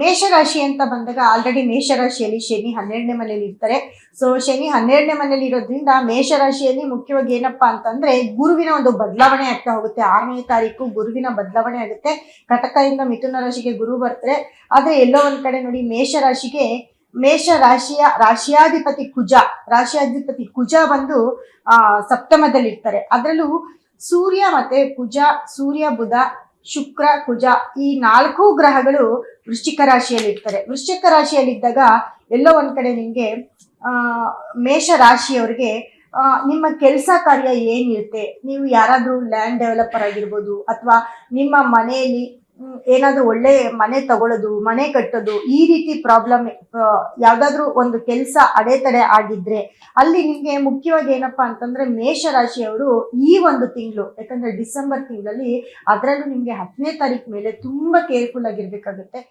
ಮೇಷರಾಶಿ ಅಂತ ಬಂದಾಗ ಆಲ್ರೆಡಿ ಮೇಷರಾಶಿಯಲ್ಲಿ ಶನಿ 12ನೇ ಮನೆಯಲ್ಲಿ ಇರ್ತಾರೆ. ಸೊ ಶನಿ 12ನೇ ಮನೆಯಲ್ಲಿ ಇರೋದ್ರಿಂದ ಮೇಷರಾಶಿಯಲ್ಲಿ ಮುಖ್ಯವಾಗಿ ಏನಪ್ಪಾ ಅಂತಂದ್ರೆ ಗುರುವಿನ ಒಂದು ಬದಲಾವಣೆ ಆಗ್ತಾ ಹೋಗುತ್ತೆ. 6ನೇ ತಾರೀಕು ಗುರುವಿನ ಬದಲಾವಣೆ ಆಗುತ್ತೆ. ಕಟಕದಿಂದ ಮಿಥುನ ರಾಶಿಗೆ ಗುರು ಬರ್ತಾರೆ. ಆದ್ರೆ ಎಲ್ಲೋ ಒಂದ್ ಕಡೆ ನೋಡಿ ಮೇಷ ರಾಶಿಯಾಧಿಪತಿ ಕುಜ ಬಂದು ಸಪ್ತಮದಲ್ಲಿ ಇರ್ತಾರೆ. ಅದರಲ್ಲೂ ಸೂರ್ಯ ಬುಧ ಶುಕ್ರ ಕುಜ ಈ 4 ಗ್ರಹಗಳು ವೃಶ್ಚಿಕ ರಾಶಿಯಲ್ಲಿ ಇರ್ತಾರೆ. ವೃಶ್ಚಿಕ ರಾಶಿಯಲ್ಲಿದ್ದಾಗ ಎಲ್ಲೋ ಒಂದ್ ಕಡೆ ನಿಮ್ಗೆ ಮೇಷ ರಾಶಿಯವರಿಗೆ ನಿಮ್ಮ ಕೆಲಸ ಕಾರ್ಯ ಏನಿರುತ್ತೆ, ನೀವು ಯಾರಾದ್ರೂ ಲ್ಯಾಂಡ್ ಡೆವಲಪರ್ ಆಗಿರ್ಬೋದು, ಅಥವಾ ನಿಮ್ಮ ಮನೆಯಲ್ಲಿ ಏನಾದ್ರೂ ಒಳ್ಳೆ ಮನೆ ತಗೊಳ್ಳೋದು, ಮನೆ ಕಟ್ಟೋದು, ಈ ರೀತಿ ಪ್ರಾಬ್ಲಮ್ ಯಾವ್ದಾದ್ರು ಒಂದು ಕೆಲಸ ಅಡೆತಡೆ ಆಗಿದ್ರೆ ಅಲ್ಲಿ ನಿಮ್ಗೆ ಮುಖ್ಯವಾಗಿ ಏನಪ್ಪಾ ಅಂತಂದ್ರೆ ಮೇಷರಾಶಿಯವರು ಈ ಒಂದು ತಿಂಗಳು, ಯಾಕಂದ್ರೆ ಡಿಸೆಂಬರ್ ತಿಂಗಳಲ್ಲಿ ಅದರಲ್ಲೂ ನಿಮ್ಗೆ 10ನೇ ತಾರೀಕು ಮೇಲೆ ತುಂಬಾ ಕೇರ್ಫುಲ್ ಆಗಿರ್ಬೇಕಾಗುತ್ತೆ.